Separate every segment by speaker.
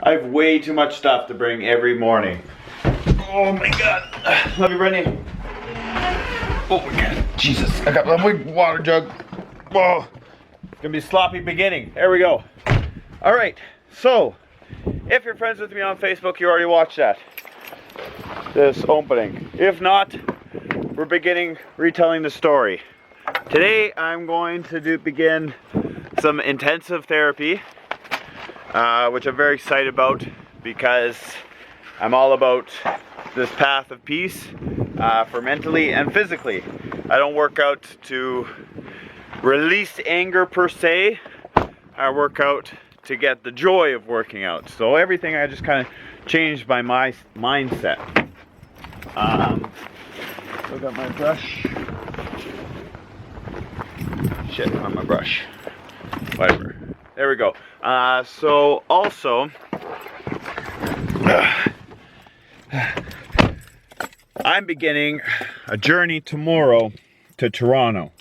Speaker 1: I have way too much stuff to bring every morning. Oh my god. Love you, Brittany. Oh my god. Jesus. I got my big water jug. Whoa. It's gonna be a sloppy beginning. There we go. Alright, so if you're friends with me on Facebook, you already watched that. This opening. If not, we're beginning retelling the story. Today I'm going to begin some intensive therapy, which I'm very excited about because I'm all about this path of peace for mentally and physically. I don't work out to release anger per se. I work out to get the joy of working out. So everything, I just kind of changed my mindset. Look at my brush. Shit, on my brush. Whatever. There we go. So also, I'm beginning a journey tomorrow to Toronto.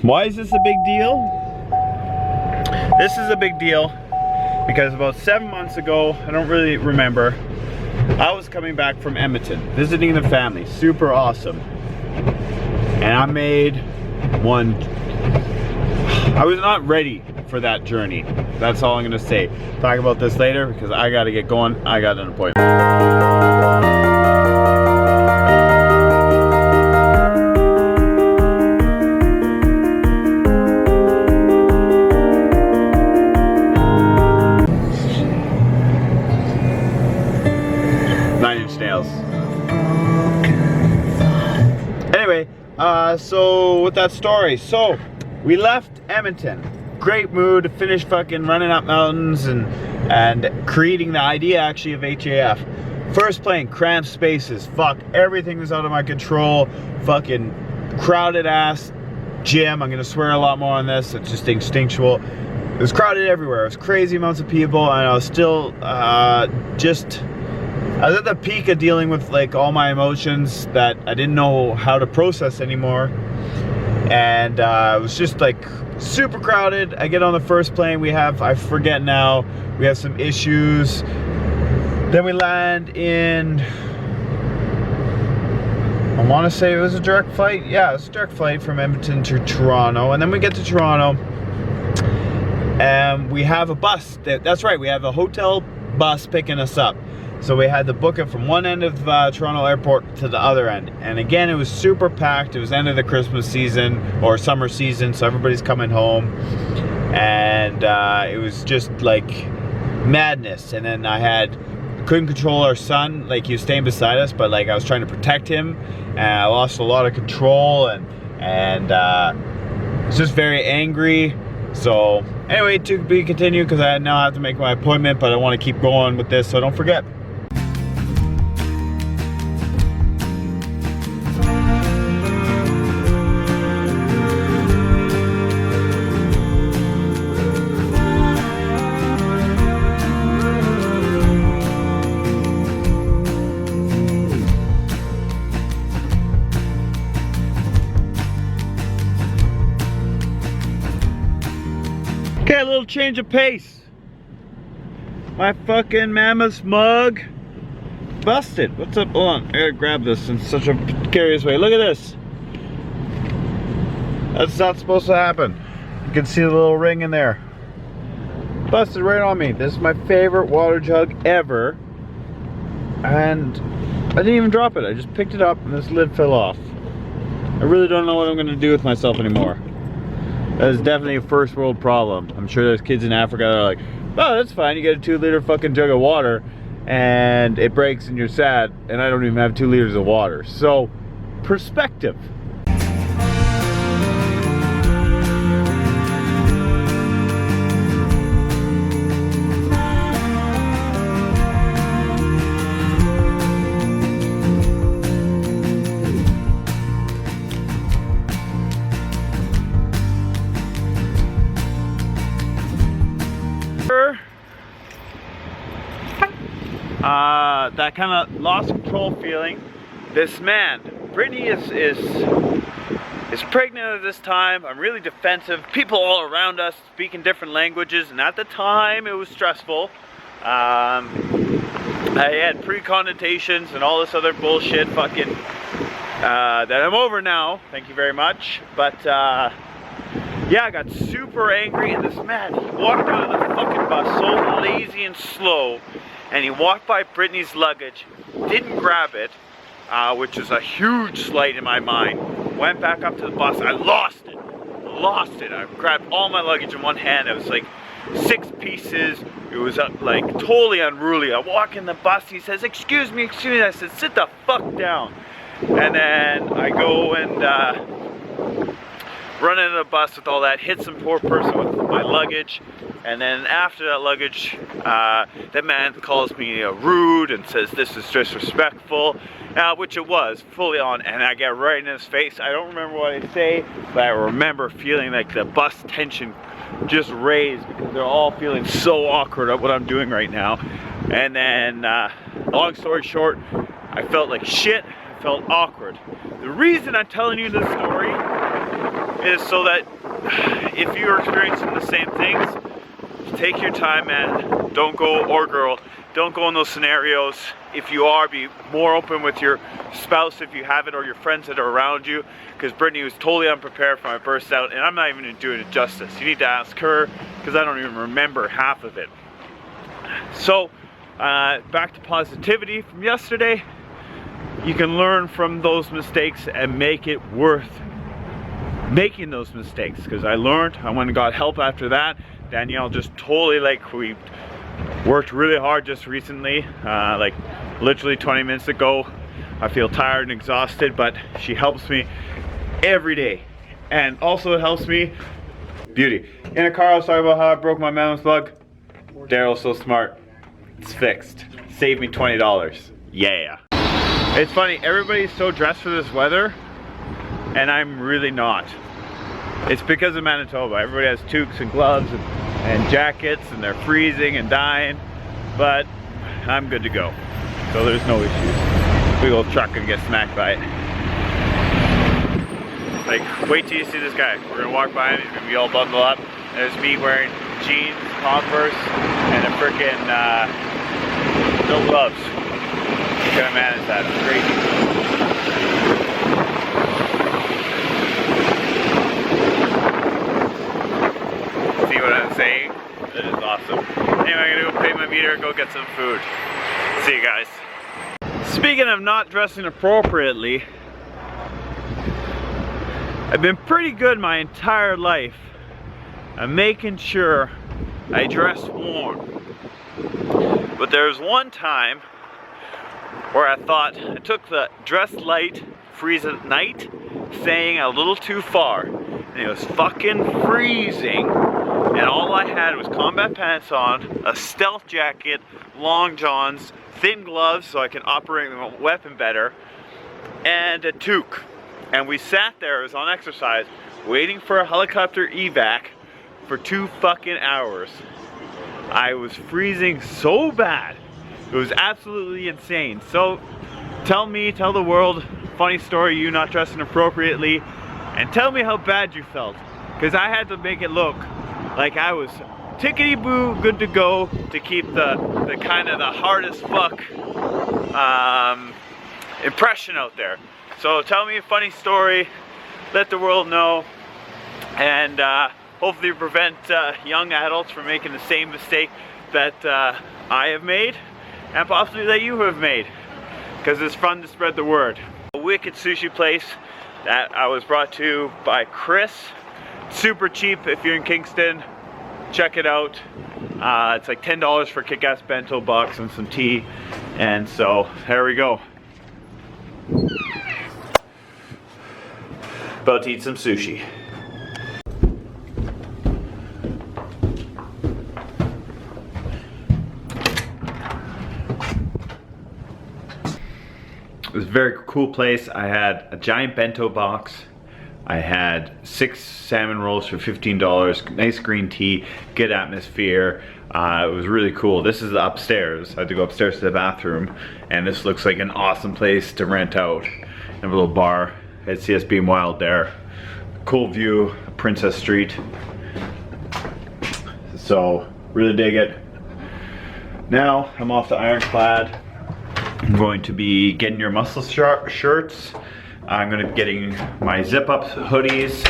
Speaker 1: Why is this a big deal? This is a big deal because about 7 months ago, I don't really remember, I was coming back from Edmonton, visiting the family, super awesome. And I made one, I was not ready for that journey. That's all I'm gonna say. Talk about this later because I gotta get going. I got an appointment. Anyway, so with that story, so we left Edmonton, great mood, finished fucking running up mountains and creating the idea actually of H.A.F. First plane, cramped spaces, fuck, everything was out of my control, fucking crowded ass gym. I'm gonna swear a lot more on this, it's just instinctual. It was crowded everywhere, it was crazy amounts of people, and I was still I was at the peak of dealing with like all my emotions that I didn't know how to process anymore. And it was just like super crowded. I get on the first plane, I forget now, we have some issues. Then we land in, I want to say it was a direct flight. Yeah, it was a direct flight from Edmonton to Toronto. And then we get to Toronto and we have a bus. That's right, we have a hotel bus picking us up. So we had to book it from one end of Toronto airport to the other end. And again, it was super packed. It was end of the Christmas season or summer season, so everybody's coming home. And it was just like madness. And then couldn't control our son, like he was staying beside us, but like I was trying to protect him. And I lost a lot of control and was just very angry. So anyway, to be continued because I now have to make my appointment, but I want to keep going with this, so don't forget. Okay, a little change of pace. My fucking mammoth mug busted. What's up? Hold on, I gotta grab this in such a precarious way. Look at this. That's not supposed to happen. You can see the little ring in there. Busted right on me. This is my favorite water jug ever. And I didn't even drop it. I just picked it up and this lid fell off. I really don't know what I'm gonna do with myself anymore. That is definitely a first world problem. I'm sure there's kids in Africa that are like, oh, that's fine, you get a 2-liter fucking jug of water and it breaks and you're sad, and I don't even have 2 liters of water. So, perspective. That kind of lost control feeling. This man, Brittany is pregnant at this time. I'm really defensive. People all around us speaking different languages, and at the time it was stressful. I had pre-connotations and all this other bullshit fucking that I'm over now, thank you very much. But yeah, I got super angry, and this man, he walked out of the fucking bus so lazy and slow, and he walked by Brittany's luggage, didn't grab it, which is a huge slight in my mind. Went back up to the bus, I lost it. I grabbed all my luggage in one hand. It was like 6 pieces. It was like totally unruly. I walk in the bus, he says, excuse me. I said, sit the fuck down. And then I go and run into the bus with all that, hit some poor person with my luggage. And then after that luggage, that man calls me rude and says this is disrespectful, which it was, fully on, and I get right in his face. I don't remember what I say, but I remember feeling like the bus tension just raised because they're all feeling so awkward at what I'm doing right now. And then, long story short, I felt like shit, I felt awkward. The reason I'm telling you this story is so that if you're experiencing the same things, take your time, man. Don't go, or girl, don't go in those scenarios. If you are, be more open with your spouse if you have it, or your friends that are around you, because Brittany was totally unprepared for my burst out, and I'm not even doing it justice. You need to ask her, because I don't even remember half of it. So, back to positivity from yesterday. You can learn from those mistakes and make it worth making those mistakes, because I learned. I went and got help after that. Danielle just totally, like, we worked really hard just recently, like literally 20 minutes ago. I feel tired and exhausted, but she helps me every day. And also it helps me, beauty. In a car I was talking about how I broke my mammoth bug. Daryl's so smart, it's fixed. Saved me $20, yeah. It's funny, everybody's so dressed for this weather, and I'm really not. It's because of Manitoba. Everybody has toques and gloves and jackets, and they're freezing and dying, but I'm good to go. So there's no issues. Big old truck gonna get smacked by it. Like, wait till you see this guy. We're gonna walk by him, he's gonna be all bundled up. There's me wearing jeans, Converse, and a frickin' no gloves. What kind of man is that? It's crazy. What I'm saying? That is awesome. Anyway, I'm gonna go pay my meter and go get some food. See you guys. Speaking of not dressing appropriately, I've been pretty good my entire life at making sure I dress warm. But there was one time where I thought I took the dress light, freeze at night saying a little too far. And it was fucking freezing. And all I had was combat pants on, a stealth jacket, long johns, thin gloves so I can operate my weapon better, and a toque. And we sat there, it was on exercise, waiting for a helicopter evac for 2 fucking hours. I was freezing so bad. It was absolutely insane. So tell the world, funny story, you not dressing appropriately, and tell me how bad you felt. Because I had to make it look like I was tickety-boo good to go to keep the kind of the hardest fuck impression out there. So tell me a funny story, let the world know, and hopefully prevent young adults from making the same mistake that I have made, and possibly that you have made, because it's fun to spread the word. A wicked sushi place that I was brought to by Chris. Super cheap if you're in Kingston. Check it out. It's like $10 for a kick-ass bento box and some tea. And so, there we go. About to eat some sushi. It was a very cool place. I had a giant bento box. I had 6 salmon rolls for $15, nice green tea, good atmosphere. It was really cool. This is upstairs. I had to go upstairs to the bathroom, and this looks like an awesome place to rent out. I have a little bar at CS Being Wild there. Cool view, Princess Street. So, really dig it. Now I'm off to Ironclad. I'm going to be getting your muscle shirts. I'm going to be getting my zip-up hoodies,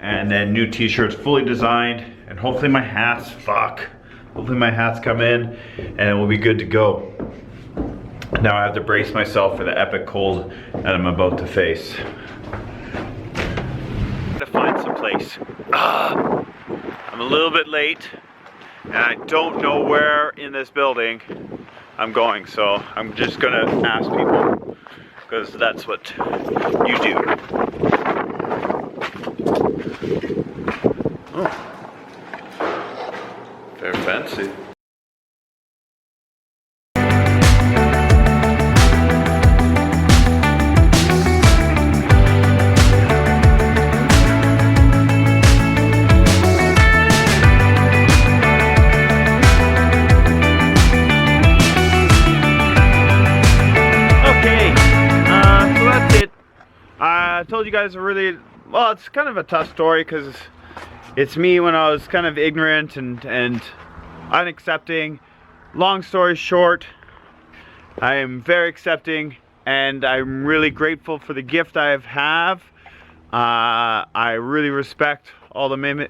Speaker 1: and then new t-shirts fully designed, and hopefully my hats, hopefully my hats come in, and it will be good to go. Now I have to brace myself for the epic cold that I'm about to face. To find some place. I'm a little bit late, and I don't know where in this building I'm going, so I'm just gonna ask people, because that's what you do. Oh, very fancy. I told you guys well, it's kind of a tough story because it's me when I was kind of ignorant and unaccepting. Long story short, I am very accepting, and I'm really grateful for the gift I have. I really respect all the men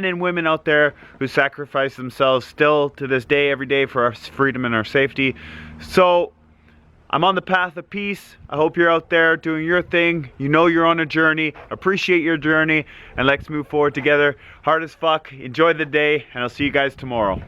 Speaker 1: and women out there who sacrifice themselves still to this day, every day, for our freedom and our safety. So I'm on the path of peace. I hope you're out there doing your thing. You know you're on a journey. Appreciate your journey, and let's move forward together. Hard as fuck. Enjoy the day, and I'll see you guys tomorrow.